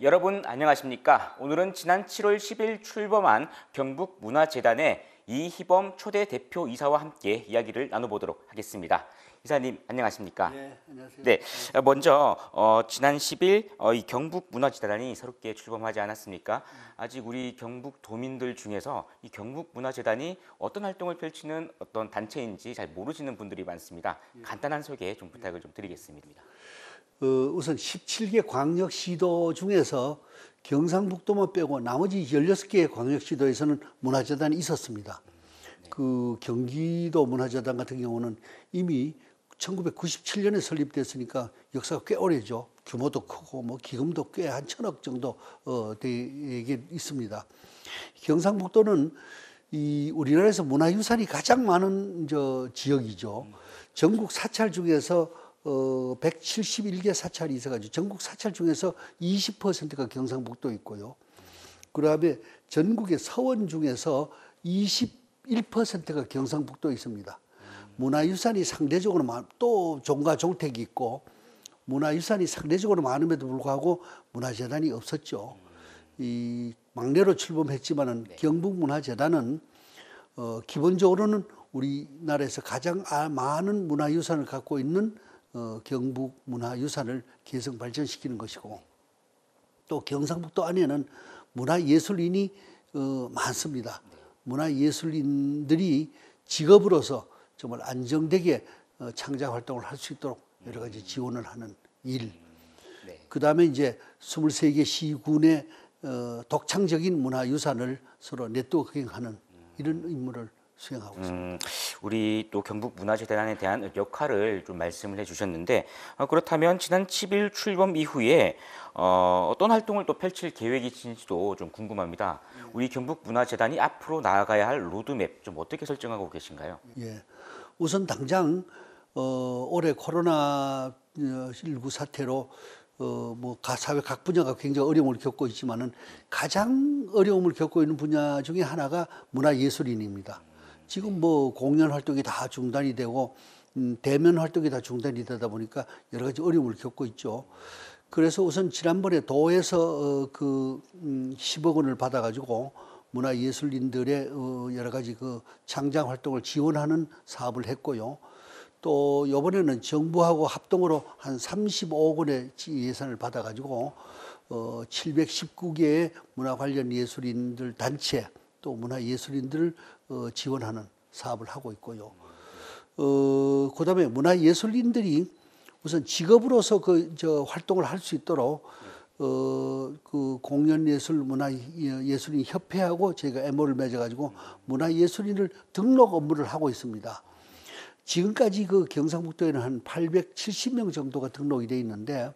여러분 안녕하십니까? 오늘은 지난 7월 10일 출범한 경북문화재단의 이희범 초대 대표 이사와 함께 이야기를 나눠보도록 하겠습니다. 이사님 안녕하십니까? 네, 안녕하세요. 네, 먼저 지난 10일 이 경북문화재단이 새롭게 출범하지 않았습니까? 아직 우리 경북도민들 중에서 이 경북문화재단이 어떤 활동을 펼치는 어떤 단체인지 잘 모르시는 분들이 많습니다. 간단한 소개 좀 부탁을 좀 드리겠습니다. 우선 17개 광역시도 중에서 경상북도만 빼고 나머지 16개의 광역시도에서는 문화재단이 있었습니다. 그 경기도 문화재단 같은 경우는 이미 1997년에 설립됐으니까 역사가 꽤 오래죠. 규모도 크고 뭐 기금도 꽤 한 1,000억 정도 되게 있습니다. 경상북도는 이 우리나라에서 문화유산이 가장 많은 지역이죠. 전국 사찰 중에서 171개 사찰이 있어가지고 전국 사찰 중에서 20%가 경상북도에 있고요. 그다음에 전국의 서원 중에서 21%가 경상북도에 있습니다. 문화유산이 상대적으로 또 종가 종택이 있고 문화유산이 상대적으로 많음에도 불구하고 문화재단이 없었죠. 이 막내로 출범했지만은 경북문화재단은 기본적으로는 우리나라에서 가장 많은 문화유산을 갖고 있는 경북문화유산을 계속 발전시키는 것이고 또 경상북도 안에는 문화예술인이 많습니다. 문화예술인들이 직업으로서 정말 안정되게 창작 활동을 할 수 있도록 여러 가지 지원을 하는 일. 그다음에 이제 23개 시군의 독창적인 문화유산을 서로 네트워킹하는 이런 임무를 수행하고 있습니다. 우리 또 경북문화재단에 대한 역할을 좀 말씀을 해주셨는데 그렇다면 지난 10일 출범 이후에 어떤 활동을 또 펼칠 계획이신지도 좀 궁금합니다. 우리 경북문화재단이 앞으로 나아가야 할 로드맵 좀 어떻게 설정하고 계신가요? 예, 우선 당장 올해 코로나19 사태로 뭐 사회 각 분야가 굉장히 어려움을 겪고 있지만은 가장 어려움을 겪고 있는 분야 중에 하나가 문화예술인입니다. 지금 뭐 공연 활동이 다 중단이 되고 대면 활동이 다 중단이 되다 보니까 여러 가지 어려움을 겪고 있죠. 그래서 우선 지난번에 도에서 10억 원을 받아가지고 문화예술인들의 여러 가지 그 창작 활동을 지원하는 사업을 했고요. 또 이번에는 정부하고 합동으로 한 35억 원의 예산을 받아가지고 719개의 문화 관련 예술인들 단체 또 문화예술인들을 지원하는 사업을 하고 있고요. 그다음에 문화예술인들이 우선 직업으로서 활동을 할 수 있도록 그 공연예술 문화예술인 협회하고 저희가 MO를 맺어가지고 문화예술인을 등록 업무를 하고 있습니다. 지금까지 그 경상북도에는 한 870명 정도가 등록이 돼 있는데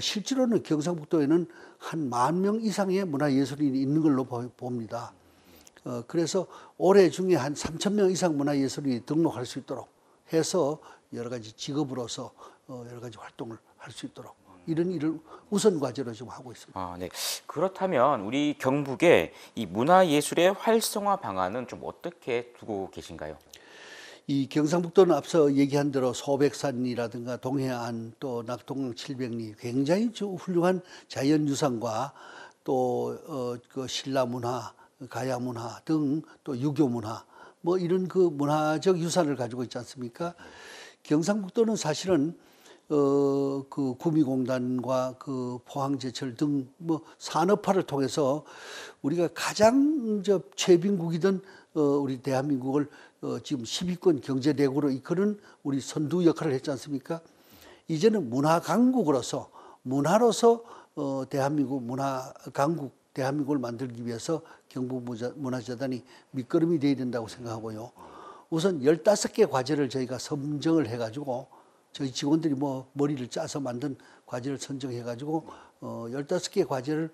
실제로는 경상북도에는 한 10,000명 이상의 문화예술인이 있는 걸로 봅니다. 그래서 올해 중에 한 3,000명 이상 문화예술인이 등록할 수 있도록 해서 여러 가지 직업으로서 여러 가지 활동을 할 수 있도록 이런 일을 우선 과제로 지금 하고 있습니다. 네. 그렇다면 우리 경북의 이 문화예술의 활성화 방안은 좀 어떻게 두고 계신가요? 이 경상북도는 앞서 얘기한 대로 소백산이라든가 동해안 또 낙동강 700리 굉장히 훌륭한 자연유산과 또 그 신라문화, 가야문화 등 또 유교문화 뭐 이런 그 문화적 유산을 가지고 있지 않습니까? 경상북도는 사실은 그 구미공단과 그 포항제철 등 뭐 산업화를 통해서 우리가 가장 최빈국이던 우리 대한민국을 지금 10위권 경제대국으로 이끄는 우리 선두 역할을 했지 않습니까? 이제는 문화 강국으로서 문화로서 대한민국 문화 강국 대한민국을 만들기 위해서 경북문화재단이 밑거름이 돼야 된다고 생각하고요. 우선 15개 과제를 저희가 선정을 해가지고 저희 직원들이 뭐 머리를 짜서 만든 과제를 선정해가지고 15개 과제를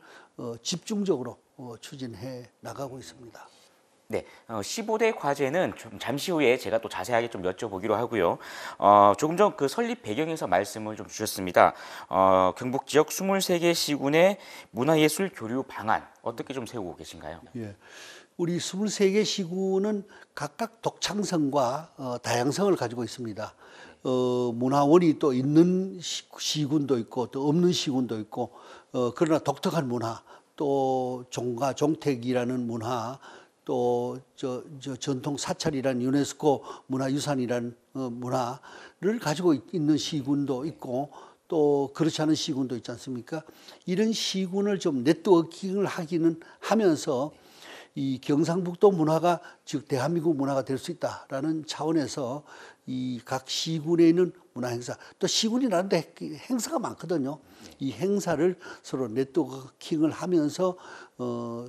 집중적으로 추진해 나가고 있습니다. 네, 15대 과제는 좀 잠시 후에 제가 또 자세하게 좀 여쭤보기로 하고요. 조금 전 그 설립 배경에서 말씀을 좀 주셨습니다. 경북 지역 23개 시군의 문화예술 교류 방안 어떻게 좀 세우고 계신가요? 예, 우리 23개 시군은 각각 독창성과 다양성을 가지고 있습니다. 문화원이 또 있는 시군도 있고 또 없는 시군도 있고 그러나 독특한 문화, 또 종가 종택이라는 문화, 또 전통 사찰이라는 유네스코 문화유산이라는 문화를 가지고 있는 시군도 있고 또 그렇지 않은 시군도 있지 않습니까? 이런 시군을 좀 네트워킹을 하기는 하면서 이 경상북도 문화가 즉 대한민국 문화가 될 수 있다라는 차원에서 이 각 시군에 있는 문화 행사, 또 시군이라는데 행사가 많거든요. 이 행사를 서로 네트워킹을 하면서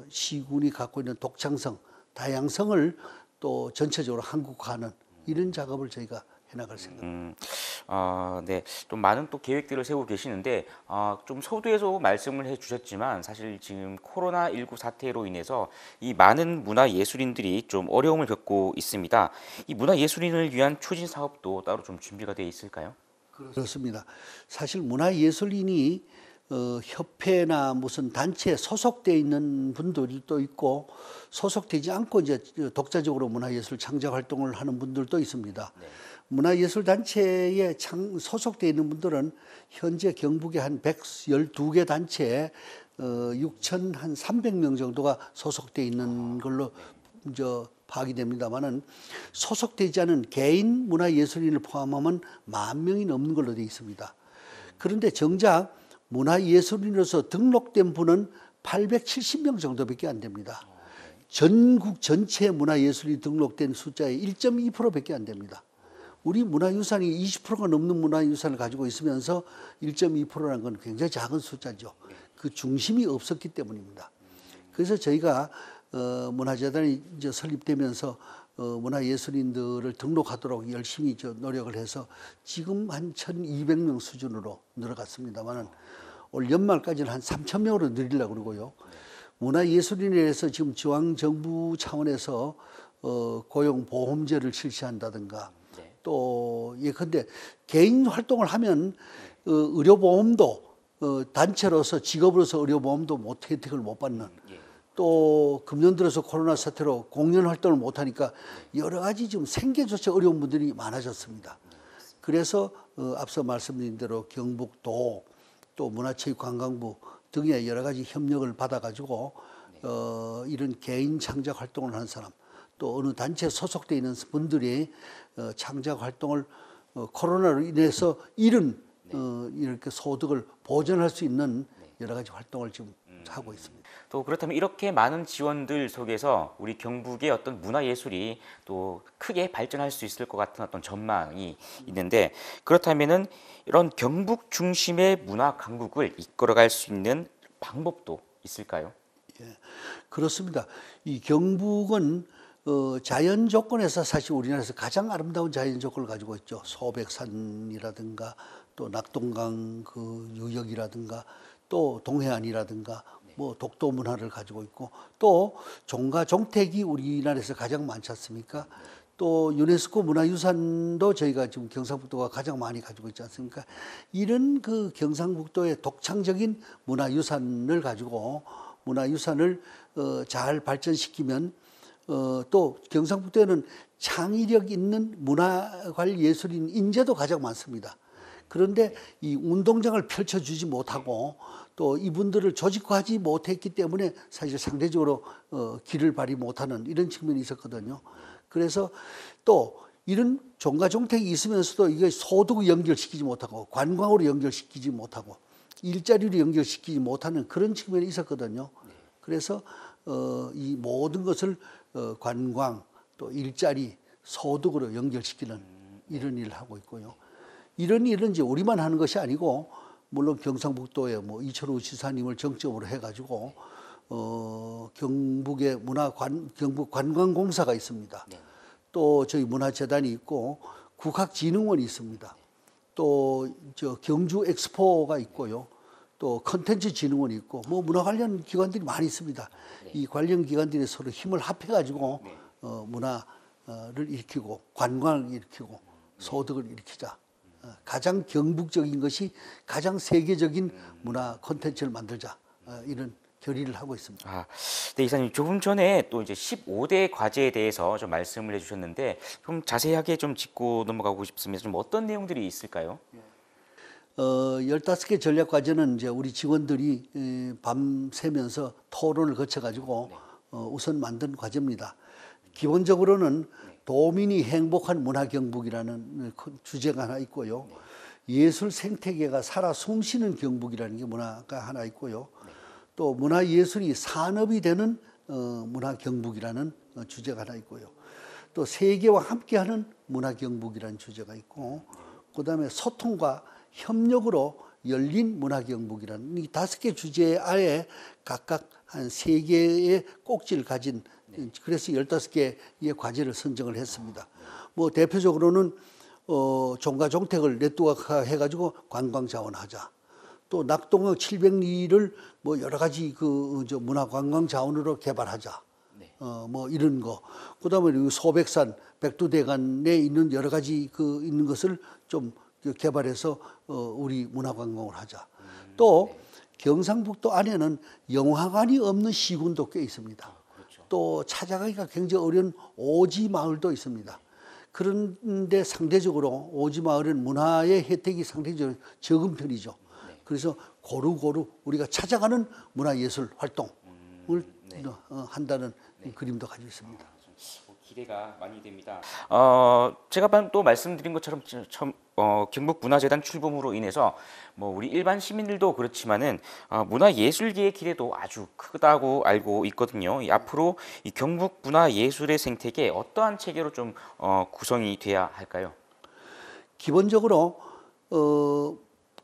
시군이 갖고 있는 독창성, 다양성을 또 전체적으로 한국화하는 이런 작업을 저희가 해나갈 생각입니다. 네, 좀 많은 또 계획들을 세우고 계시는데 좀 서두에서 말씀을 해주셨지만 사실 지금 코로나19 사태로 인해서 이 많은 문화예술인들이 좀 어려움을 겪고 있습니다. 이 문화예술인을 위한 추진 사업도 따로 좀 준비가 되어 있을까요? 그렇습니다. 사실 문화예술인이 협회나 무슨 단체에 소속돼 있는 분들도 있고 소속되지 않고 이제 독자적으로 문화예술 창작 활동을 하는 분들도 있습니다. 문화예술 단체에 소속돼 있는 분들은 현재 경북에 한 112개 단체에 6,300명 정도가 소속돼 있는 걸로 파악이 됩니다만은 소속되지 않은 개인 문화예술인을 포함하면 10,000명이 넘는 걸로 되어 있습니다. 그런데 정작 문화예술인으로서 등록된 분은 870명 정도밖에 안 됩니다. 전국 전체 문화예술이 등록된 숫자의 1.2%밖에 안 됩니다. 우리 문화유산이 20%가 넘는 문화유산을 가지고 있으면서 1.2%라는 건 굉장히 작은 숫자죠. 그 중심이 없었기 때문입니다. 그래서 저희가 문화재단이 이제 설립되면서 문화예술인들을 등록하도록 열심히 노력을 해서 지금 한 1,200명 수준으로 늘어갔습니다만은 올 연말까지는 한 3,000명으로 늘리려고 그러고요. 문화예술인에 대해서 지금 지방정부 차원에서 고용보험제를 실시한다든가 또 예컨대 개인 활동을 하면 의료보험도 단체로서 직업으로서 의료보험도 혜택을 못 받는 또 금년 들어서 코로나 사태로 공연 활동을 못 하니까 여러 가지 지금 생계조차 어려운 분들이 많아졌습니다. 그래서 앞서 말씀드린 대로 경북도 또 문화체육관광부 등의 여러 가지 협력을 받아가지고 이런 개인 창작 활동을 하는 사람 또 어느 단체에 소속되어 있는 분들이 창작 활동을 코로나로 인해서 잃은 이렇게 소득을 보전할 수 있는 여러 가지 활동을 지금 하고 있습니다. 또 그렇다면 이렇게 많은 지원들 속에서 우리 경북의 어떤 문화예술이 또 크게 발전할 수 있을 것 같은 어떤 전망이 있는데 그렇다면은 이런 경북 중심의 문화 강국을 이끌어갈 수 있는 방법도 있을까요? 예, 그렇습니다. 이 경북은 자연 조건에서 사실 우리나라에서 가장 아름다운 자연 조건을 가지고 있죠. 소백산이라든가 또 낙동강 그 유역이라든가 또 동해안이라든가 뭐 독도 문화를 가지고 있고 또 종가 종택이 우리나라에서 가장 많지 않습니까? 또 유네스코 문화유산도 저희가 지금 경상북도가 가장 많이 가지고 있지 않습니까? 이런 그 경상북도의 독창적인 문화유산을 가지고 문화유산을 잘 발전시키면 또 경상북도에는 창의력 있는 문화관 예술인 인재도 가장 많습니다. 그런데 이 운동장을 펼쳐주지 못하고 또 이분들을 조직화하지 못했기 때문에 사실 상대적으로 길을 발휘 못하는 이런 측면이 있었거든요. 그래서 또 이런 종가종택이 있으면서도 이게 소득을 연결시키지 못하고 관광으로 연결시키지 못하고 일자리로 연결시키지 못하는 그런 측면이 있었거든요. 그래서 이 모든 것을 관광 또 일자리 소득으로 연결시키는 이런 일을 하고 있고요. 이런 일은 이제 우리만 하는 것이 아니고 물론 경상북도에 뭐 이철우 지사님을 정점으로 해가지고 경북의 경북 관광공사가 있습니다. 또 저희 문화재단이 있고 국학진흥원이 있습니다. 또 경주 엑스포가 있고요. 또 컨텐츠 진흥원이 있고 뭐 문화 관련 기관들이 많이 있습니다. 이 관련 기관들이 서로 힘을 합해가지고 문화를 일으키고 관광을 일으키고 소득을 일으키자. 가장 경북적인 것이 가장 세계적인 문화 콘텐츠를 만들자 이런 결의를 하고 있습니다. 네, 이사님 조금 전에 또 이제 15대 과제에 대해서 좀 말씀을 해주셨는데 좀 자세하게 좀 짚고 넘어가고 싶습니다. 좀 어떤 내용들이 있을까요? 15개 전략 과제는 이제 우리 직원들이 밤새면서 토론을 거쳐가지고 우선 만든 과제입니다. 기본적으로는 도민이 행복한 문화경북이라는 큰 주제가 하나 있고요. 예술 생태계가 살아 숨쉬는 경북이라는 게 문화가 하나 있고요. 또 문화예술이 산업이 되는 문화경북이라는 주제가 하나 있고요. 또 세계와 함께하는 문화경북이라는 주제가 있고, 그다음에 소통과 협력으로 열린 문화경북이라는 이 5개 주제 아래 각각 한 3개의 꼭지를 가진, 그래서 15개의 과제를 선정을 했습니다. 뭐 대표적으로는 종가종택을 네트워크 해가지고 관광 자원하자. 또 낙동강 700리를 뭐 여러 가지 문화 관광 자원으로 개발하자. 뭐 이런 거. 그다음에 소백산 백두대간에 있는 여러 가지 있는 것을 좀 개발해서 우리 문화 관광을 하자. 또 경상북도 안에는 영화관이 없는 시군도 꽤 있습니다. 또 찾아가기가 굉장히 어려운 오지 마을도 있습니다. 그런데 상대적으로 오지 마을은 문화의 혜택이 상대적으로 적은 편이죠. 그래서 고루고루 우리가 찾아가는 문화예술 활동을 한다는 그림도 가지고 있습니다. 기대가 많이 됩니다. 제가 또 말씀드린 것처럼 경북문화재단 출범으로 인해서 뭐 우리 일반 시민들도 그렇지만은 문화예술계의 기대도 아주 크다고 알고 있거든요. 앞으로 이 경북문화예술의 생태계 어떠한 체계로 좀 구성이 돼야 할까요? 기본적으로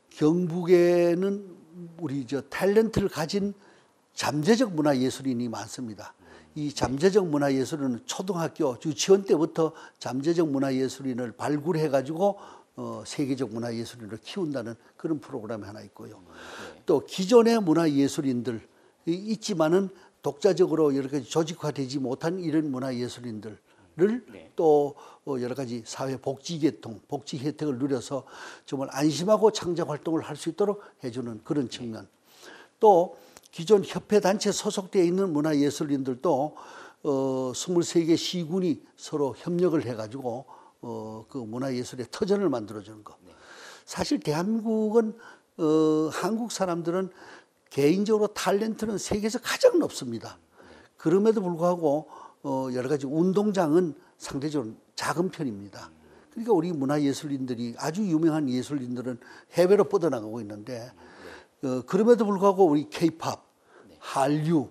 경북에는 우리 탤런트를 가진 잠재적 문화예술인이 많습니다. 이 잠재적 문화예술인은 초등학교 유치원 때부터 잠재적 문화예술인을 발굴해 가지고 세계적 문화예술인을 키운다는 그런 프로그램이 하나 있고요. 또 기존의 문화예술인들 있지만은 독자적으로 여러 가지 조직화되지 못한 이런 문화예술인들을 또 여러 가지 사회 복지 계통, 복지 혜택을 누려서 정말 안심하고 창작 활동을 할 수 있도록 해주는 그런 측면. 또 기존 협회 단체 소속되어 있는 문화예술인들도 23개 시군이 서로 협력을 해가지고 그 문화예술의 터전을 만들어주는 것. 사실 대한민국은 한국 사람들은 개인적으로 탤런트는 세계에서 가장 높습니다. 그럼에도 불구하고 여러 가지 운동장은 상대적으로 작은 편입니다. 그러니까 우리 문화예술인들이 아주 유명한 예술인들은 해외로 뻗어나가고 있는데 그럼에도 불구하고 우리 케이팝, 한류,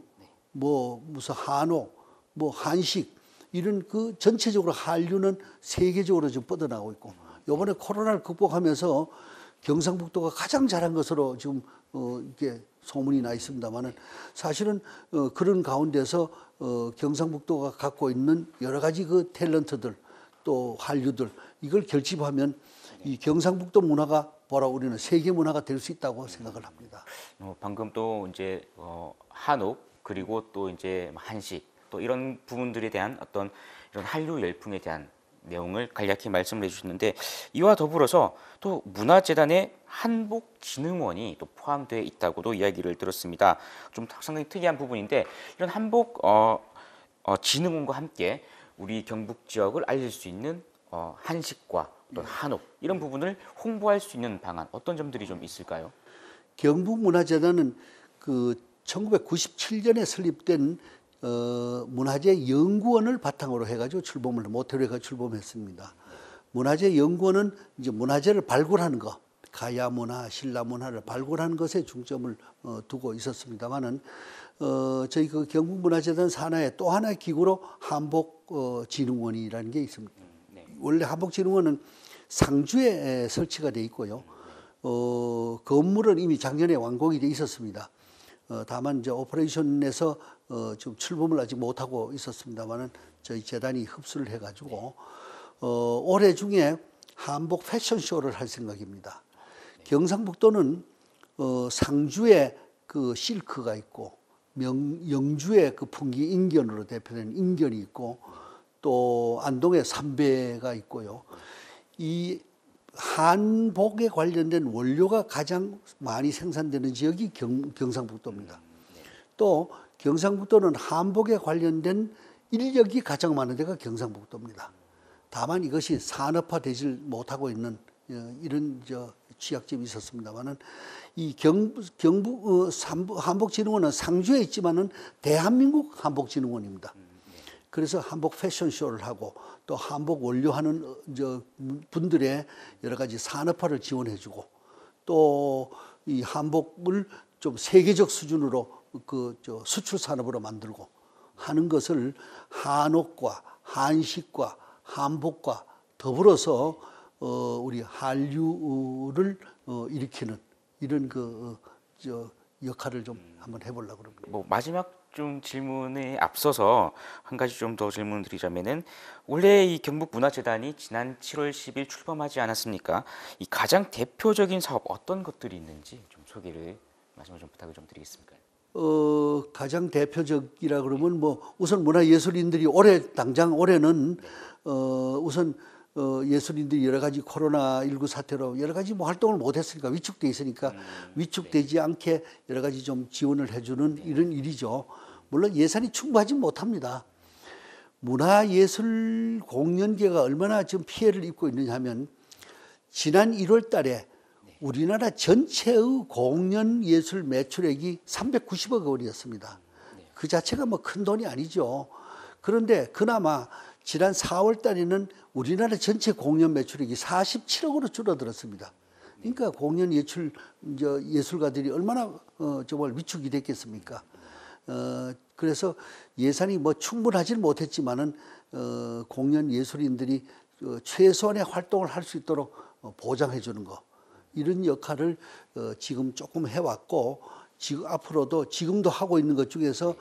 뭐 무슨 한옥, 뭐 한식 이런 전체적으로 한류는 세계적으로 지금 뻗어나가고 있고 이번에 코로나를 극복하면서 경상북도가 가장 잘한 것으로 지금 이렇게 소문이 나 있습니다만은 사실은 그런 가운데서 경상북도가 갖고 있는 여러 가지 탤런트들 또 한류들 이걸 결집하면 이 경상북도 문화가 우리는 세계 문화가 될 수 있다고 생각을 합니다. 방금 또 이제 한옥 그리고 또 이제 한식 또 이런 부분들에 대한 어떤 이런 한류 열풍에 대한 내용을 간략히 말씀을 해주셨는데 이와 더불어서 또 문화재단의 한복진흥원이 또 포함되어 있다고도 이야기를 들었습니다. 좀 상당히 특이한 부분인데 이런 한복 진흥원과 함께 우리 경북 지역을 알릴 수 있는 한식과 또 한옥 이런 부분을 홍보할 수 있는 방안 어떤 점들이 좀 있을까요? 경북문화재단은 1997년에 설립된 문화재 연구원을 바탕으로 해가지고 모태로 해가 출범했습니다. 문화재 연구원은 이제 문화재를 발굴하는 것, 가야 문화, 신라 문화를 발굴하는 것에 중점을 두고 있었습니다만은 저희 경북문화재단 산하에 또 하나의 기구로 한복진흥원이라는 게 있습니다. 원래 한복진흥원은 상주에 설치가 돼 있고요. 건물은 이미 작년에 완공이 돼 있었습니다. 다만 이제 오퍼레이션에서 좀 출범을 아직 못하고 있었습니다만은 저희 재단이 흡수를 해가지고 올해 중에 한복 패션쇼를 할 생각입니다. 경상북도는 상주에 실크가 있고 영주에 풍기 인견으로 대표되는 인견이 있고 또 안동에 삼배가 있고요. 이 한복에 관련된 원료가 가장 많이 생산되는 지역이 경상북도입니다. 또 경상북도는 한복에 관련된 인력이 가장 많은 데가 경상북도입니다. 다만 이것이 산업화되지 못하고 있는 이런 취약점이 있었습니다만은 이 경북 한복진흥원은 상주에 있지만은 대한민국 한복진흥원입니다. 그래서 한복 패션쇼를 하고 또 한복 원료하는 분들의 여러 가지 산업화를 지원해주고 또 이 한복을 좀 세계적 수준으로 수출 산업으로 만들고 하는 것을 한옥과 한식과 한복과 더불어서 우리 한류를 일으키는 이런 역할을 좀 한번 해보려고 합니다. 뭐 마지막 좀 질문에 앞서서 한 가지 좀 더 질문을 드리자면은 원래 이 경북문화재단이 지난 7월 10일 출범하지 않았습니까? 이 가장 대표적인 사업 어떤 것들이 있는지 좀 소개를 마지막으로 좀 부탁을 좀 드리겠습니다. 가장 대표적이라 그러면 뭐 우선 문화예술인들이 올해는 우선 예술인들이 여러 가지 코로나19 사태로 여러 가지 뭐 활동을 못 했으니까 위축돼 있으니까 위축되지 않게 여러 가지 좀 지원을 해주는 이런 일이죠. 물론 예산이 충분하지 못합니다. 문화예술 공연계가 얼마나 지금 피해를 입고 있느냐 하면 지난 1월 달에 우리나라 전체의 공연 예술 매출액이 390억 원이었습니다. 그 자체가 뭐 큰 돈이 아니죠. 그런데 그나마 지난 4월 달에는 우리나라 전체 공연 매출액이 47억으로 줄어들었습니다. 그러니까 공연 예술가들이 얼마나 정말 위축이 됐겠습니까? 그래서 예산이 뭐 충분하지는 못했지만은 공연 예술인들이 최소한의 활동을 할 수 있도록 보장해 주는 거. 이런 역할을 지금 조금 해왔고 지금 앞으로도 지금도 하고 있는 것 중에서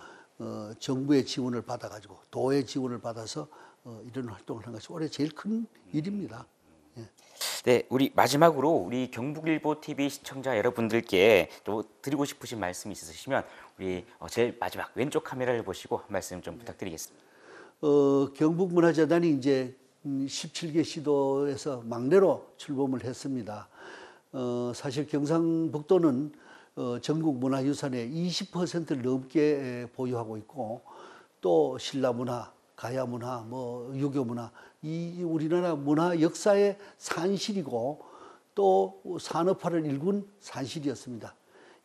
정부의 지원을 받아가지고 도의 지원을 받아서 이런 활동을 하는 것이 올해 제일 큰 일입니다. 예. 네, 우리 마지막으로 우리 경북일보 TV 시청자 여러분들께 또 드리고 싶으신 말씀이 있으시면 우리 제일 마지막 왼쪽 카메라를 보시고 한 말씀 좀 부탁드리겠습니다. 경북문화재단이 이제 17개 시도에서 막내로 출범을 했습니다. 사실 경상북도는 전국 문화유산의 20%를 넘게 보유하고 있고 또 신라문화, 가야문화, 뭐 유교문화 이 우리나라 문화 역사의 산실이고 또 산업화를 일군 산실이었습니다.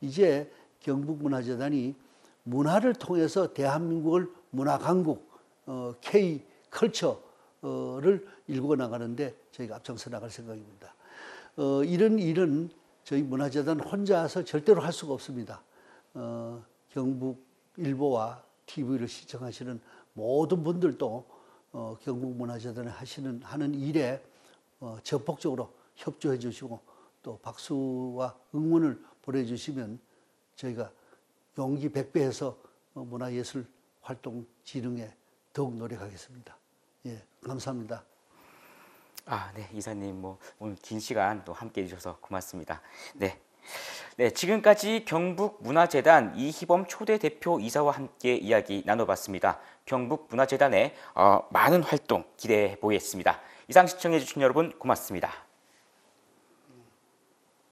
이제 경북문화재단이 문화를 통해서 대한민국을 문화강국, K컬처를 일구어 나가는데 저희가 앞장서 나갈 생각입니다. 이런 일은 저희 문화재단 혼자서 절대로 할 수가 없습니다. 경북일보와 TV를 시청하시는 모든 분들도 경북문화재단에 하는 일에 적극적으로 협조해 주시고 또 박수와 응원을 보내주시면 저희가 용기 100배해서 문화예술 활동 진흥에 더욱 노력하겠습니다. 예, 감사합니다. 네, 이사님 뭐 오늘 긴 시간 또 함께 해주셔서 고맙습니다. 네, 지금까지 경북문화재단 이희범 초대 대표 이사와 함께 이야기 나눠봤습니다. 경북문화재단의 많은 활동 기대해 보겠습니다. 이상 시청해주신 여러분 고맙습니다.